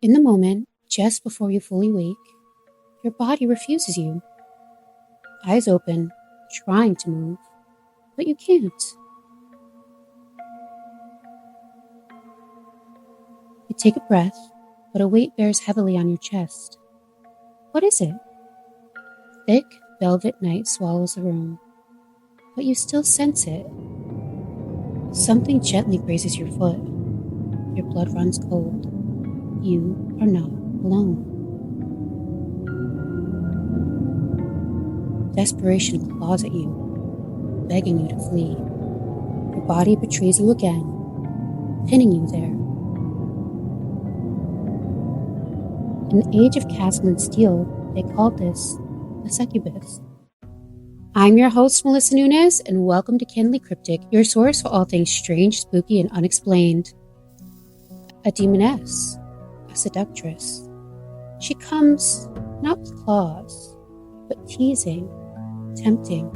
In the moment, just before you fully wake, your body refuses you. Eyes open, trying to move, but you can't. You take a breath, but a weight bears heavily on your chest. What is it? Thick, velvet night swallows the room, but you still sense it. Something gently grazes your foot. Your blood runs cold. You are not alone. Desperation claws at you, begging you to flee. Your body betrays you again, pinning you there. In the age of castle and steel, they called this the Succubus. I'm your host, Melissa Nunes, and welcome to Kindly Cryptic, your source for all things strange, spooky, and unexplained. A demoness, a seductress. She comes not with claws, but teasing, tempting.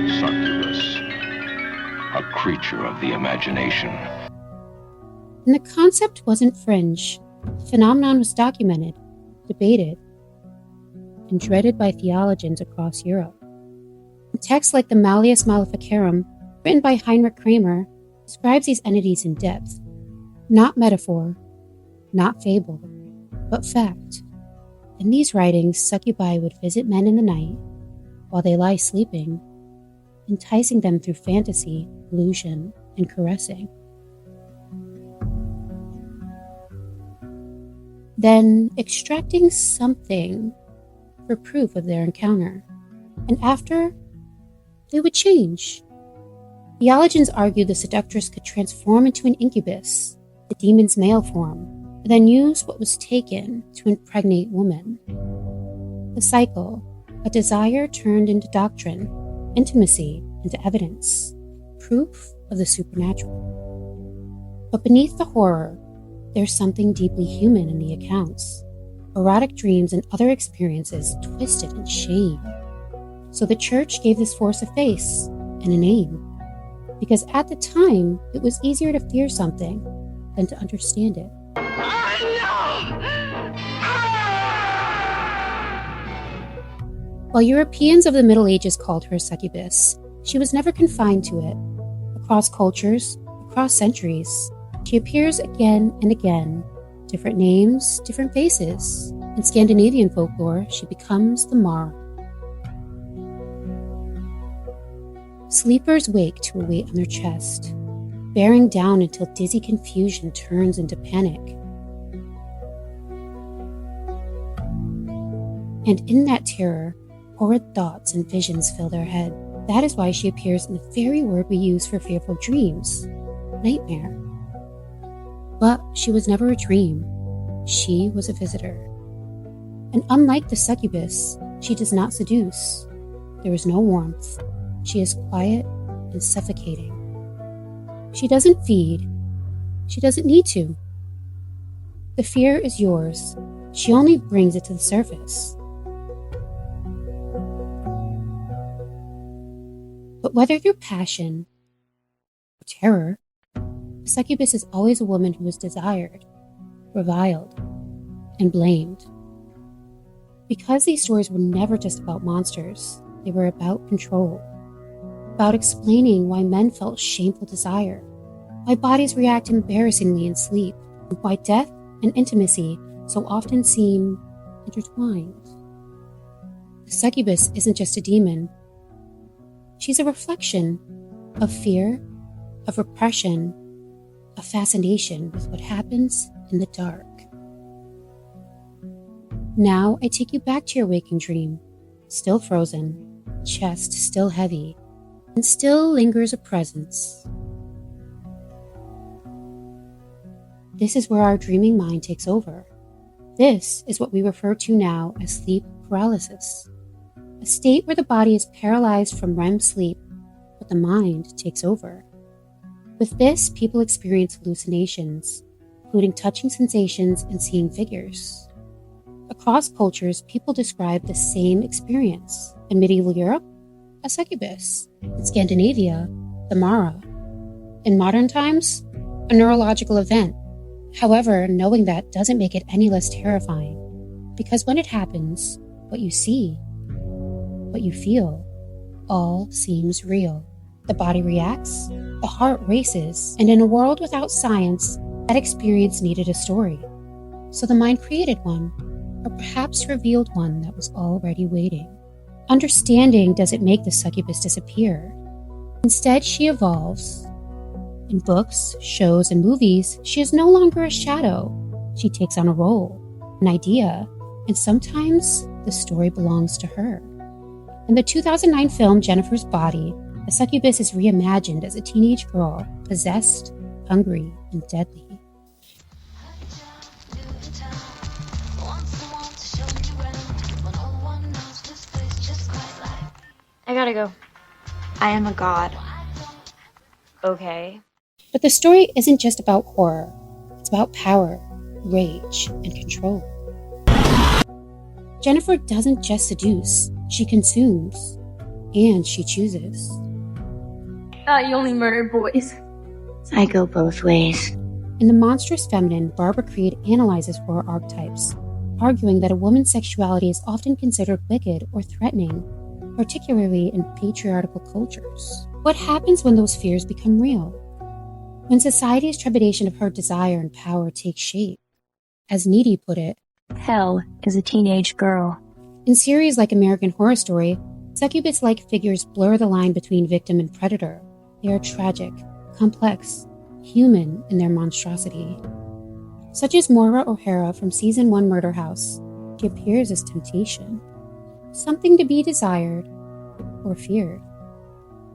Succubus, a creature of the imagination. And the concept wasn't fringe. The phenomenon was documented, debated, and dreaded by theologians across Europe. Texts like the Malleus Maleficarum, written by Heinrich Kramer, describes these entities in depth. Not metaphor, not fable, but fact. In these writings, succubi would visit men in the night while they lie sleeping, enticing them through fantasy, illusion, and caressing. Then extracting something for proof of their encounter. And after, they would change. Theologians argued the seductress could transform into an incubus, the demon's male form, and then use what was taken to impregnate women. The cycle, a desire turned into doctrine, intimacy into evidence, proof of the supernatural. But beneath the horror, there's something deeply human in the accounts. Erotic dreams and other experiences twisted in shame. So the church gave this force a face and a name, because at the time, it was easier to fear something than to understand it. While Europeans of the Middle Ages called her succubus, she was never confined to it. Across cultures, across centuries, she appears again and again, different names, different faces. In Scandinavian folklore, she becomes the Mara. Sleepers wake to a weight on their chest, bearing down until dizzy confusion turns into panic. And in that terror, horrid thoughts and visions fill their head. That is why she appears in the very word we use for fearful dreams, nightmare. But she was never a dream. She was a visitor. And unlike the succubus, she does not seduce. There is no warmth. She is quiet and suffocating. She doesn't feed. She doesn't need to. The fear is yours. She only brings it to the surface. But whether through passion or terror, a succubus is always a woman who is desired, reviled, and blamed. Because these stories were never just about monsters, they were about control, about explaining why men felt shameful desire, why bodies react embarrassingly in sleep, and why death and intimacy so often seem intertwined. The succubus isn't just a demon. She's a reflection of fear, of repression, of fascination with what happens in the dark. Now I take you back to your waking dream, still frozen, chest still heavy, and still lingers a presence. This is where our dreaming mind takes over. This is what we refer to now as sleep paralysis, a state where the body is paralyzed from REM sleep, but the mind takes over. With this, people experience hallucinations, including touching sensations and seeing figures. Across cultures, people describe the same experience. In medieval Europe, a succubus. In Scandinavia, the Mara. In modern times, a neurological event, However, knowing that doesn't make it any less terrifying, because when it happens, what you see, what you feel, all seems real. The body reacts, the heart races, and in a world without science, that experience needed a story. So the mind created one, or perhaps revealed one that was already waiting. Understanding doesn't make the succubus disappear. Instead, she evolves. In books, shows, and movies, she is no longer a shadow. She takes on a role, an idea, and sometimes the story belongs to her. In the 2009 film Jennifer's Body, the succubus is reimagined as a teenage girl, possessed, hungry, and deadly. I gotta go. I am a god. Okay. But the story isn't just about horror. It's about power, rage, and control. Jennifer doesn't just seduce, she consumes. And she chooses. You only murder boys. I go both ways. In The Monstrous Feminine, Barbara Creed analyzes horror archetypes, arguing that a woman's sexuality is often considered wicked or threatening, particularly in patriarchal cultures. What happens when those fears become real? When society's trepidation of her desire and power takes shape? As Needy put it, Hell is a teenage girl. in series like American Horror Story, succubus-like figures blur the line between victim and predator. They are tragic, complex, human in their monstrosity. Such as Moira O'Hara from Season 1 Murder House, she appears as temptation, something to be desired or feared.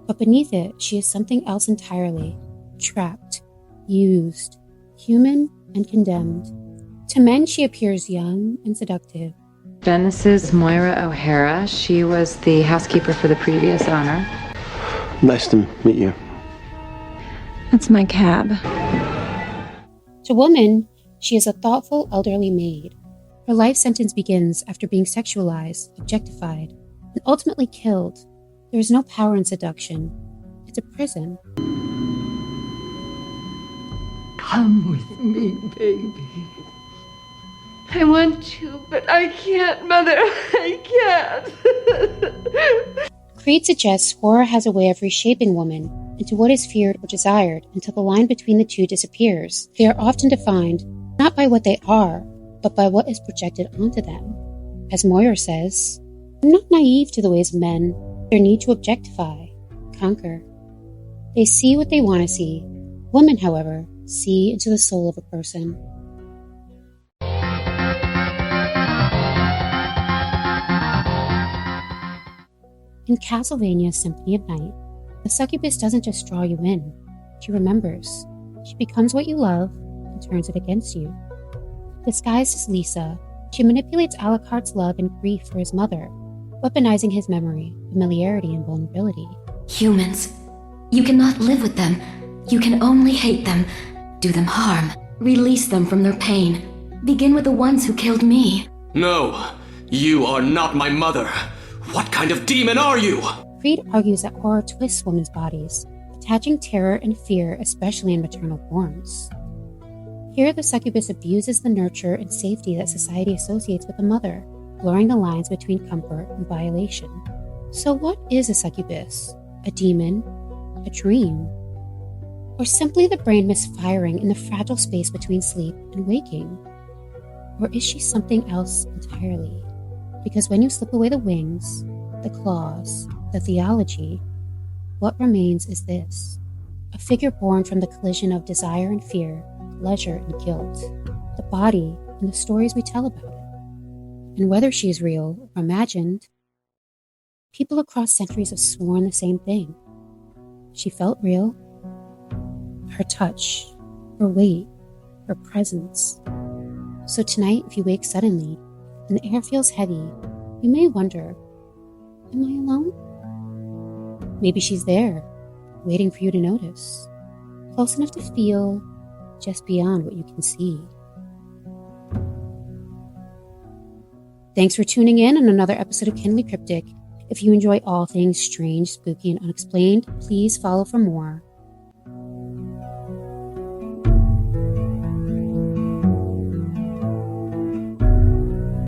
But beneath it, she is something else entirely, trapped, used, human, and condemned. To men, she appears young and seductive. This is Moira O'Hara. She was the housekeeper for the previous owner. Nice to meet you. That's my cab. To women, she is a thoughtful elderly maid. Her life sentence begins after being sexualized, objectified, and ultimately killed. There is no power in seduction. It's a prison. Come with me, baby. I want to, but I can't, Mother. I can't. Creed suggests horror has a way of reshaping women into what is feared or desired until the line between the two disappears. They are often defined not by what they are, but by what is projected onto them. As Moyer says, I'm not naive to the ways of men, their need to objectify, conquer. They see what they want to see. Women, however, see into the soul of a person. In Castlevania Symphony of Night, the succubus doesn't just draw you in, she remembers. She becomes what you love and turns it against you. Disguised as Lisa, she manipulates Alucard's love and grief for his mother, weaponizing his memory, familiarity, and vulnerability. Humans. You cannot live with them. You can only hate them, do them harm, release them from their pain. Begin with the ones who killed me. No, you are not my mother. What kind of demon are you? Creed argues that horror twists women's bodies, attaching terror and fear, especially in maternal forms. Here, the succubus abuses the nurture and safety that society associates with a mother, blurring the lines between comfort and violation. So what is a succubus? A demon? A dream? Or simply the brain misfiring in the fragile space between sleep and waking? Or is she something else entirely? Because when you slip away the wings, the claws, the theology, what remains is this: a figure born from the collision of desire and fear, pleasure and guilt, the body and the stories we tell about it. And whether she is real or imagined, people across centuries have sworn the same thing. She felt real. Her touch, her weight, her presence. So tonight, if you wake suddenly and the air feels heavy, you may wonder, am I alone? Maybe she's there, waiting for you to notice, close enough to feel, just beyond what you can see. Thanks for tuning in on another episode of Kindly Cryptic. If you enjoy all things strange, spooky, and unexplained, please follow for more.